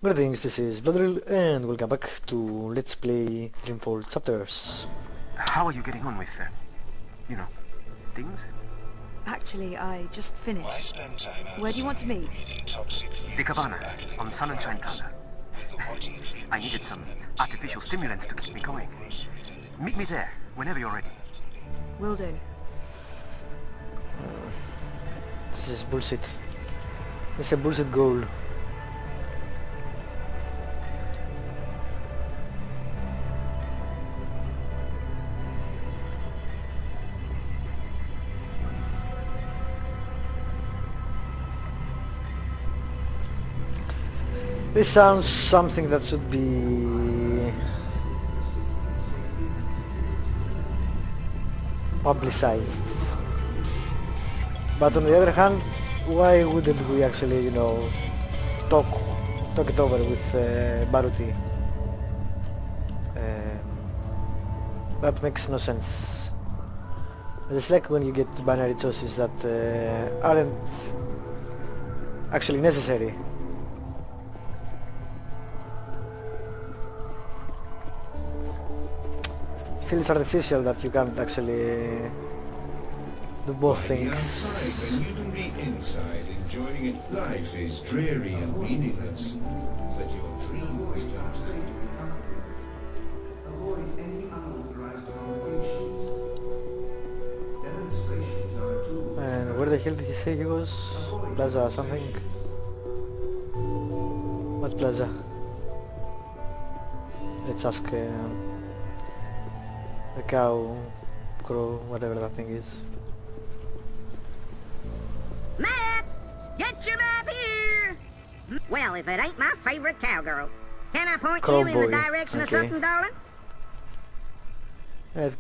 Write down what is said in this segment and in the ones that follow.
Greetings, this is Bloodrill and welcome back to Let's Play Dreamfall Chapters. How are you getting on with, things? Actually, I just finished. Where do you want to meet? The Cabana, on Sun and Shine Plaza. I needed some artificial stimulants to keep me going. Meet me there, whenever you're ready. Will do. This is bullshit. It's a bullshit goal. This sounds something that should be publicized. But on the other hand, why wouldn't we actually, talk it over with Baruti? That makes no sense. It's like when you get binary choices that aren't actually necessary. It feels artificial that you can't actually do both things. Outside, when you can be inside enjoying it, life is dreary and meaningless. But your dreams don't fade. Avoid any unauthorized congregations. Demonstrations are a tool. And where the hell did he say he was? Plaza or something? What plaza? Let's ask the cow, crow, whatever that thing is. Map! Get your map here! Well, if it ain't my favorite cowgirl. Can I point you in the direction of something, darling?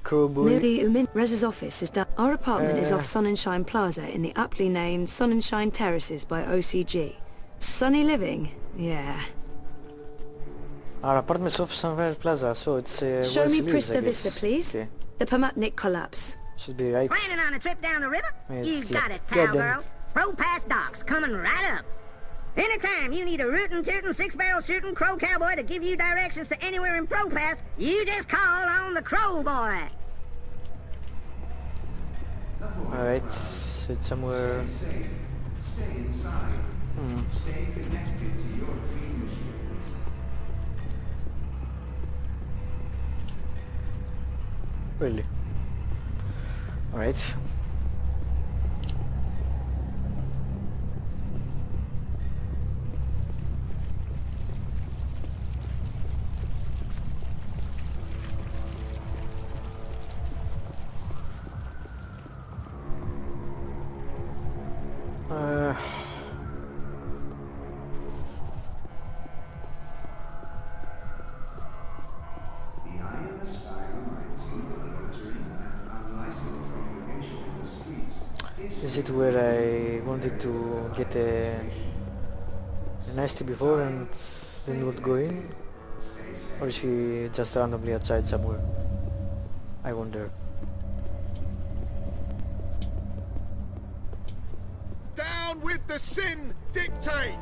Crow boy. Near the Res's office is down. Our apartment is off Sun and Shine Plaza in the aptly named Sun and Shine Terraces by OCG. Sunny living? Yeah. Our apartment's off Sunrise Plaza, so it's Show me lives, Prista Vista, please. Okay. The Pomatnik collapse. Should be right. Planning on a trip down the river? Yes, You got yeah. it, Goddamn. cowgirl. Row past docks, coming right up. Anytime you need a rootin' tootin' six-barrel shooting crow cowboy to give you directions to anywhere in Pro Pass, you just call on the crow boy. Alright, so it's somewhere... Stay inside. Stay connected to your dream machines. Really? Alright. The eye in the sky reminds you that loitering and unlicensed congregation in the streets Is it where I wanted to get a nice tea before and then would go in? Or is he just randomly outside somewhere? I wonder. Down with the sin dictate!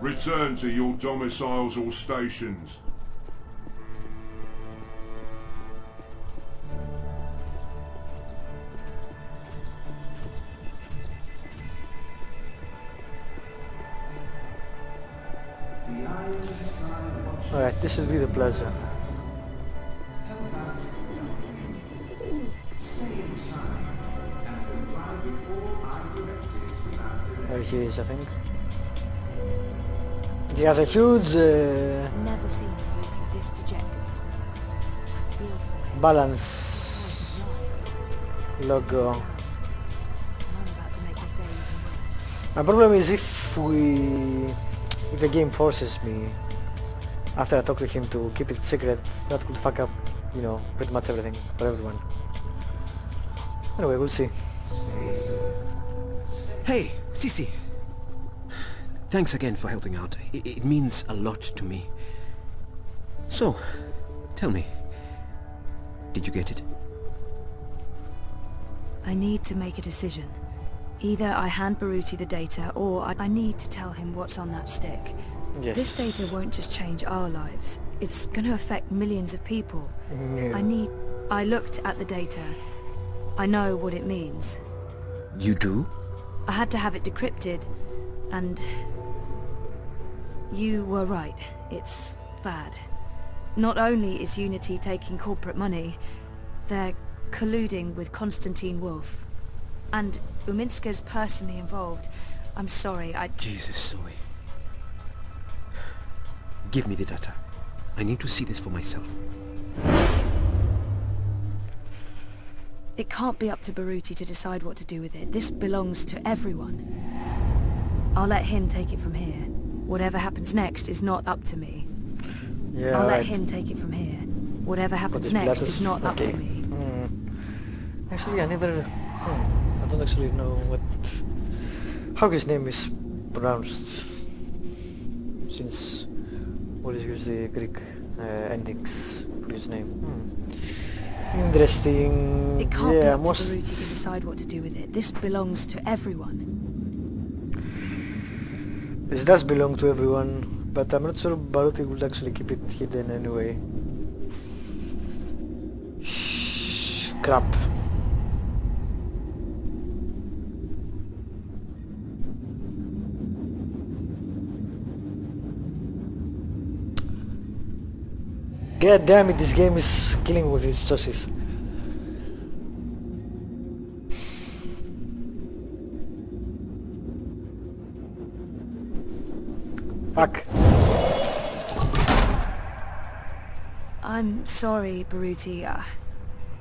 Return to your domiciles or stations. Alright, this should be the plaza. There he is, I think. He has a huge Never seen a beauty this dejected before. I feel for him. balance How's his life? logo. And I'm about to make his day even worse. My problem is if the game forces me after I talk to him to keep it secret, that could fuck up, pretty much everything for everyone. Anyway, we'll see. Hey, Sisi. Thanks again for helping out. It means a lot to me. So, Tell me, did you get it? I need to make a decision. Either I hand Baruti the data, or I need to tell him what's on that stick. Yes. This data won't just change our lives. It's gonna affect millions of people. Yeah. I looked at the data. I know what it means. You do? I had to have it decrypted, and... You were right. It's bad. Not only is Unity taking corporate money, they're colluding with Konstantin Wolf. And Uminska's personally involved. I'm sorry, Jesus, Zoe. Give me the data. I need to see this for myself. It can't be up to Baruti to decide what to do with it. This belongs to everyone. I'll let him take it from here. Whatever happens next is not up to me. Yeah, I'll let right. him take it from here. Whatever happens this next letters- is not up to okay. me. Actually, I never... I don't actually know how his name is pronounced, since always use the Greek endings for his name. Interesting. It can't be Yeah, up most... to Baruti to decide what to do with it. This belongs to everyone. This does belong to everyone, but I'm not sure Baruti would actually keep it hidden anyway. Crap. God damn it, this game is killing me with its choices. Fuck. I'm sorry, Baruti.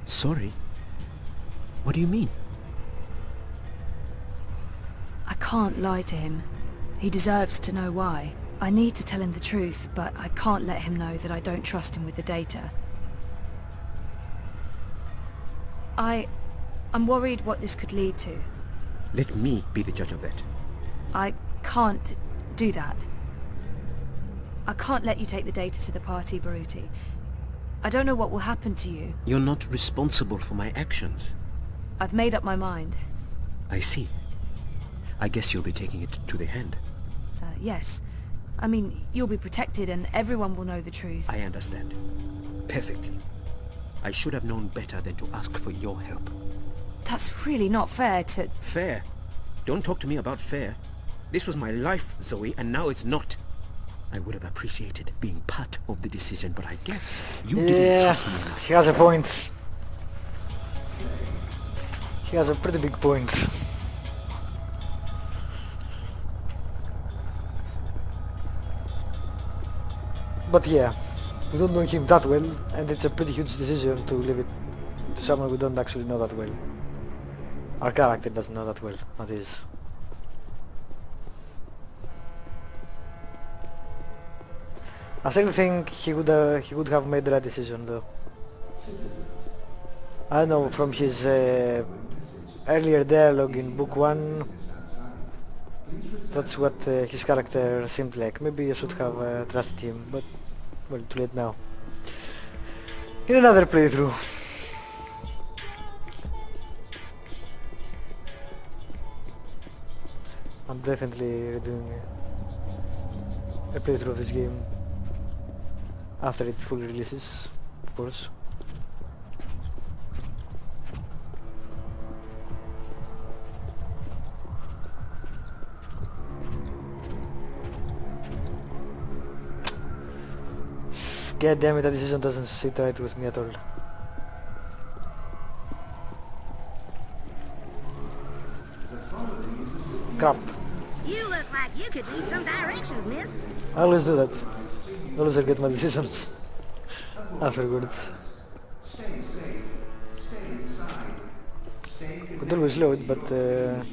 Sorry? What do you mean? I can't lie to him. He deserves to know why. I need to tell him the truth, but I can't let him know that I don't trust him with the data. I'm worried what this could lead to. Let me be the judge of that. I can't do that. I can't let you take the data to the party, Baruti. I don't know what will happen to you. You're not responsible for my actions. I've made up my mind. I see. I guess you'll be taking it to the hand. Yes. I mean, you'll be protected and everyone will know the truth. I understand. Perfectly. I should have known better than to ask for your help. That's really not fair to... Fair? Don't talk to me about fair. This was my life, Zoe, and now it's not. I would have appreciated being part of the decision, but I guess you didn't Yeah, trust me enough. he has a point. He has a pretty big point. But yeah, we don't know him that well, and it's a pretty huge decision to leave it to someone we don't actually know that well. Our character doesn't know that well, that is. I still think he would have made the right decision though. I don't know, from his earlier dialogue in book 1, that's what his character seemed like. Maybe I should have trusted him, but well, too late now. In another playthrough. I'm definitely doing a playthrough of this game after it fully releases, of course. God damn it, that decision doesn't sit right with me at all. Crap. You look like you could need some directions, miss. I always do that. I always forget my decisions afterwards. Could always load, but that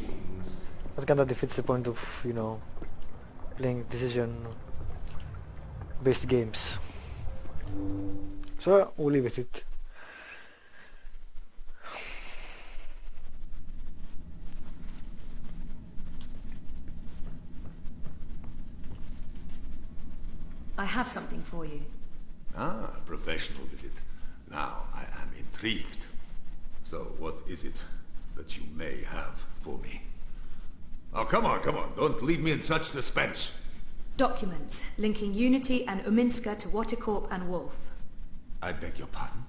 kinda defeats the point of, you know, playing decision-based games. So we'll leave it. I have something for you. Ah, a professional visit. Now I am intrigued. So what is it that you may have for me? Oh, come on, come on. Don't leave me in such suspense. Documents linking Unity and Uminska to Watercorp and Wolf. I beg your pardon?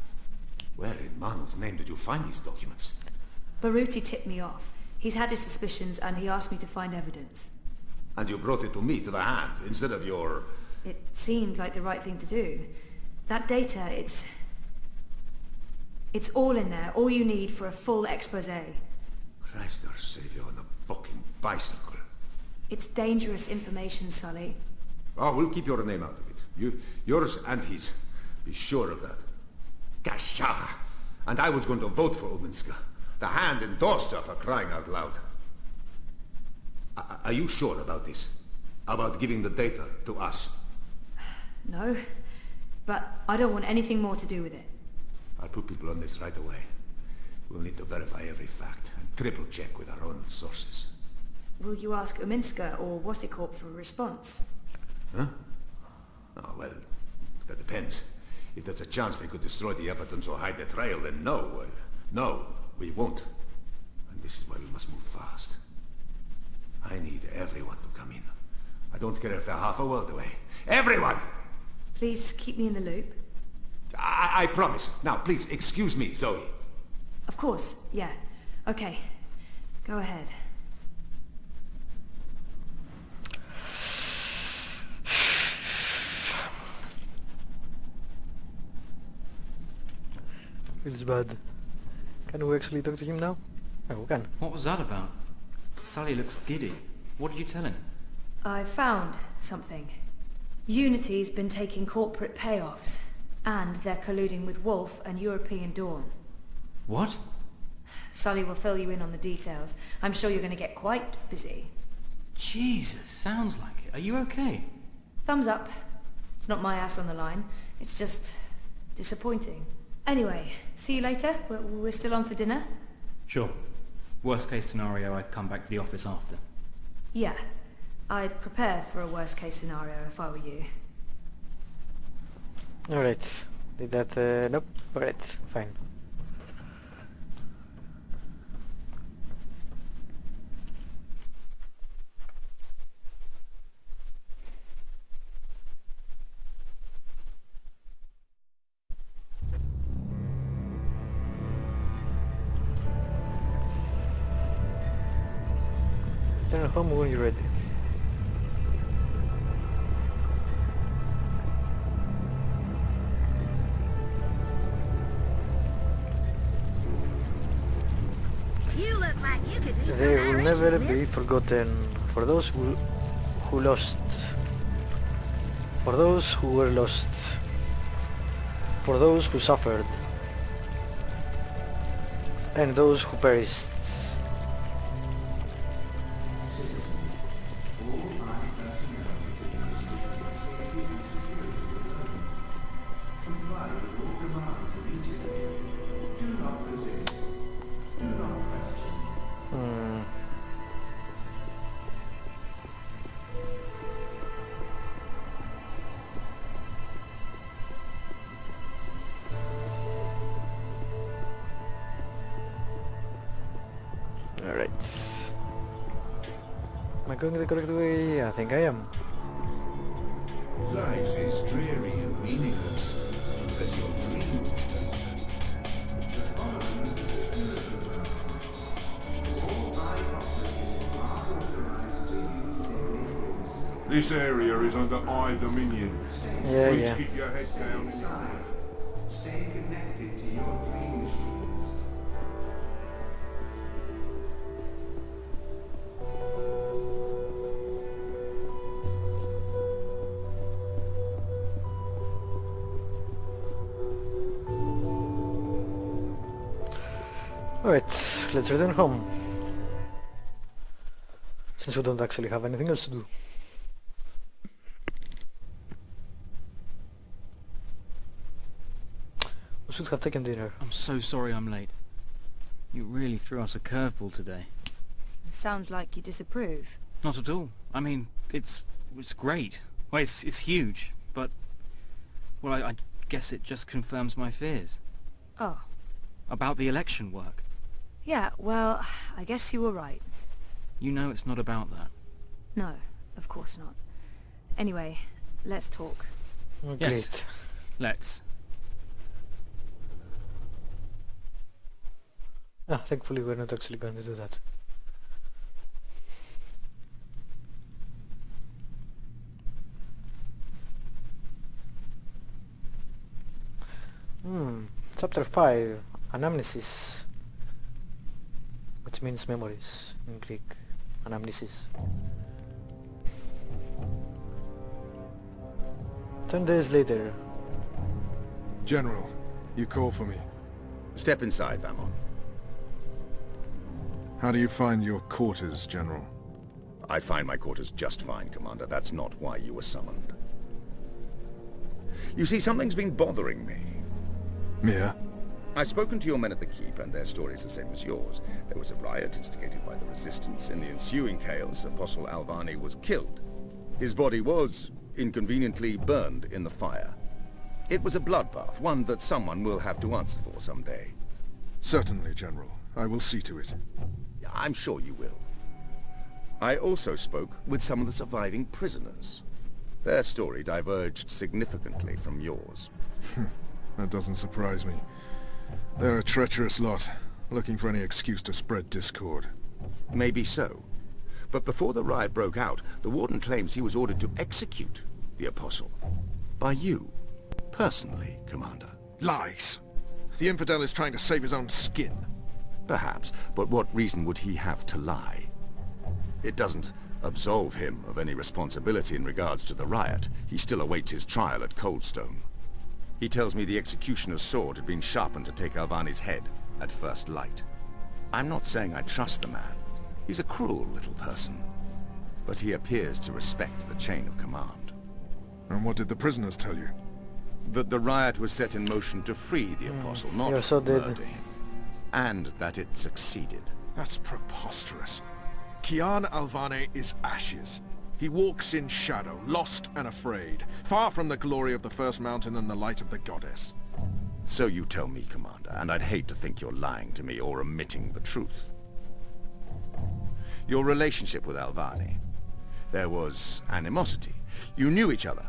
Where in Manu's name did you find these documents? Baruti tipped me off. He's had his suspicions and he asked me to find evidence. And you brought it to me, to the hand, instead of your... It seemed like the right thing to do. That data, it's all in there, all you need for a full expose. Christ our Savior on a bucking bicycle. It's dangerous information, Sully. Oh, we'll keep your name out of it. Yours and his. Be sure of that. Gasha! And I was going to vote for Uminska. The hand endorsed her for crying out loud. Are you sure about this? About giving the data to us? No, but I don't want anything more to do with it. I'll put people on this right away. We'll need to verify every fact and triple check with our own sources. Will you ask Uminska or Watercorp for a response? Huh? Oh, well, that depends. If there's a chance they could destroy the evidence or hide the trail, then no. No, we won't. And this is why we must move fast. I need everyone to come in. I don't care if they're half a world away. Everyone! Please keep me in the loop. I promise. Now, please, excuse me, Zoe. Of course, yeah. Okay. Go ahead. Feels bad. Can we actually talk to him now? Oh, we can. What was that about? Sully looks giddy. What did you tell him? I found something. Unity's been taking corporate payoffs, and they're colluding with Wolf and European Dawn. What? Sully will fill you in on the details. I'm sure you're going to get quite busy. Jesus, sounds like it. Are you okay? Thumbs up. It's not my ass on the line. It's just disappointing. Anyway, see you later. We're still on for dinner? Sure. Worst case scenario, I'd come back to the office after. Yeah. I'd prepare for a worst case scenario if I were you. Alright. Did that... nope. Alright. Fine. Turn home when you're ready. You look like you could use They some will direction, never miss. be forgotten for those who lost, for those who were lost, for those who suffered, and those who perished. Comply with all commands immediately. Do not resist. Do not question. Alright. Am I going the correct way? I think I am. Life is dreary and meaningless, but your dreams don't. The following is a security announcement. All I-operatives are authorized to use deadly force. This area is under I Dominion. Yeah, Please yeah. keep your head down. Inside, stay connected to your dream machines. Alright, let's return home. Since we don't actually have anything else to do. We should have taken dinner. I'm so sorry I'm late. You really threw us a curveball today. Sounds like you disapprove. Not at all. I mean, it's great. Well, it's huge, but... Well, I guess it just confirms my fears. Oh. About the election work. Yeah, well, I guess you were right. You know it's not about that. No, of course not. Anyway, let's talk. Great. Yes. Let's. Thankfully we're not actually going to do that. Chapter 5, Anamnesis, which means memories in Greek. Anamnesis. 10 days later. General, you call for me. Step inside, Vamon. How do you find your quarters, General? I find my quarters just fine, Commander. That's not why you were summoned. You see, something's been bothering me. Mia? I've spoken to your men at the Keep, and their story's the same as yours. There was a riot instigated by the Resistance. In the ensuing chaos, Apostle Alvani was killed. His body was inconveniently burned in the fire. It was a bloodbath, one that someone will have to answer for someday. Certainly, General. I will see to it. I'm sure you will. I also spoke with some of the surviving prisoners. Their story diverged significantly from yours. That doesn't surprise me. They're a treacherous lot, looking for any excuse to spread discord. Maybe so. But before the riot broke out, the Warden claims he was ordered to execute the Apostle. By you. Personally, Commander. Lies! The infidel is trying to save his own skin. Perhaps, but what reason would he have to lie? It doesn't absolve him of any responsibility in regards to the riot. He still awaits his trial at Coldstone. He tells me the executioner's sword had been sharpened to take Alvani's head at first light. I'm not saying I trust the man. He's a cruel little person. But he appears to respect the chain of command. And what did the prisoners tell you? That the riot was set in motion to free the Apostle, not you're so dead. murder him. And that it succeeded. That's preposterous. Kian Alvane is ashes. He walks in shadow, lost and afraid, far from the glory of the First Mountain and the light of the Goddess. So you tell me, Commander, and I'd hate to think you're lying to me or omitting the truth. Your relationship with Alvani. There was animosity. You knew each other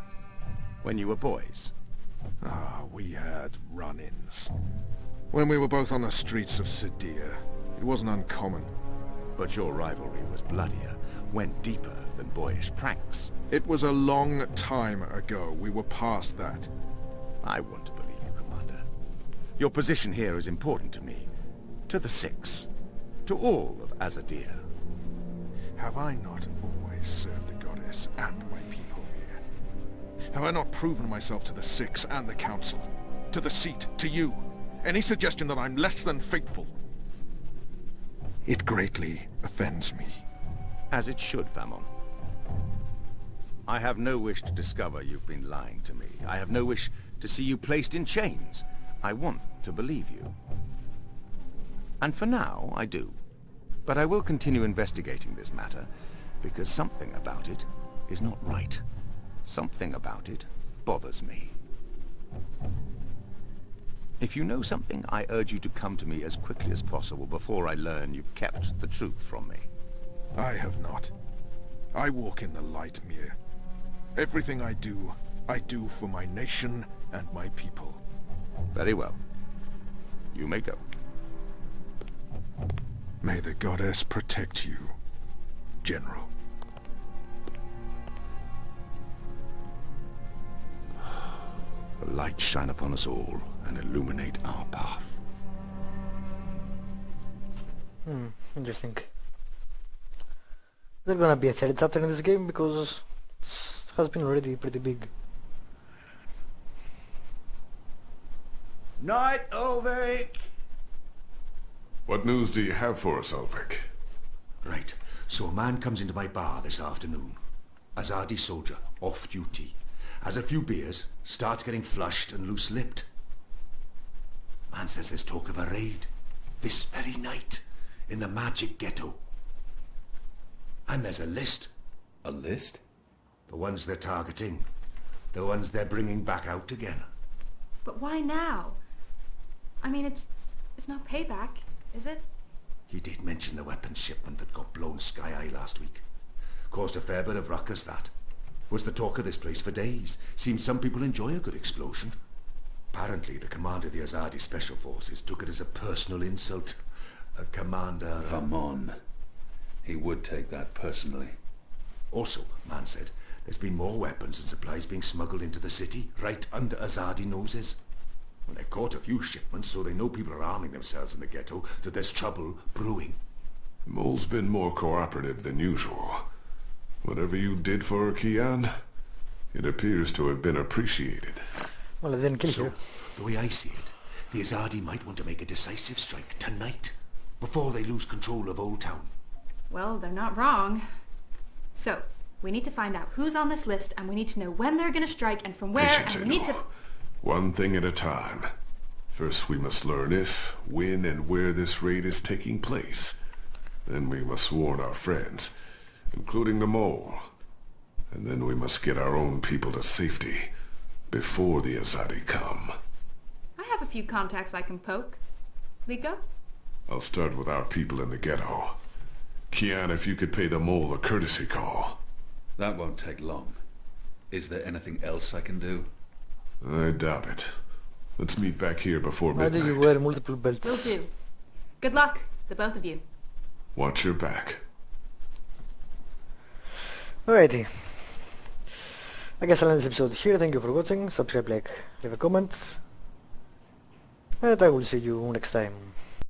when you were boys. We had run-ins. When we were both on the streets of Sidia, it wasn't uncommon. But your rivalry was bloodier, went deeper than boyish pranks. It was a long time ago. We were past that. I want to believe you, Commander. Your position here is important to me. To the Six. To all of Azadir. Have I not always served the Goddess and my people here? Have I not proven myself to the Six and the Council? To the Seat? To you? Any suggestion that I'm less than faithful? It greatly offends me. As it should, Famon. I have no wish to discover you've been lying to me. I have no wish to see you placed in chains. I want to believe you. And for now, I do. But I will continue investigating this matter, because something about it is not right. Something about it bothers me. If you know something, I urge you to come to me as quickly as possible before I learn you've kept the truth from me. I have not. I walk in the light, Mir. Everything I do for my nation and my people. Very well. You may go. May the Goddess protect you, General. The light shine upon us all and illuminate our path. Interesting. There's gonna be a third chapter in this game because it has been already pretty big. Night, Ulrich! What news do you have for us, Ulrich? Right, so a man comes into my bar this afternoon. Azadi soldier, off duty. Has a few beers, starts getting flushed and loose-lipped. Man says there's talk of a raid. This very night, in the Magic Ghetto. And there's a list. A list? The ones they're targeting. The ones they're bringing back out again. But why now? I mean, it's not payback, is it? He did mention the weapons shipment that got blown sky-high last week. Caused a fair bit of ruckus, that. Was the talk of this place for days. Seems some people enjoy a good explosion. Apparently, the commander of the Azadi Special Forces took it as a personal insult. A commander... Come on. He would take that personally. Also, man said, there's been more weapons and supplies being smuggled into the city, right under Azadi noses. Well, they've caught a few shipments, so they know people are arming themselves in the ghetto, that there's trouble brewing. The mole's been more cooperative than usual. Whatever you did for her, Kian, it appears to have been appreciated. Well, I didn't kill So, her. the way I see it, the Azadi might want to make a decisive strike tonight, before they lose control of Old Town. Well, they're not wrong. So, we need to find out who's on this list, and we need to know when they're gonna strike and from where, Patience, and we need to... Eno. One thing at a time. First we must learn if, when, and where this raid is taking place. Then we must warn our friends, including the mole. And then we must get our own people to safety, before the Azadi come. I have a few contacts I can poke. Liko? I'll start with our people in the ghetto. Kian, if you could pay the mole a courtesy call. That won't take long. Is there anything else I can do? I doubt it. Let's meet back here before Why do midnight. you wear multiple belts? Will do. Good luck, the both of you. Watch your back. Alrighty. I guess I'll end this episode here. Thank you for watching. Subscribe, like, leave a comment. And I will see you next time.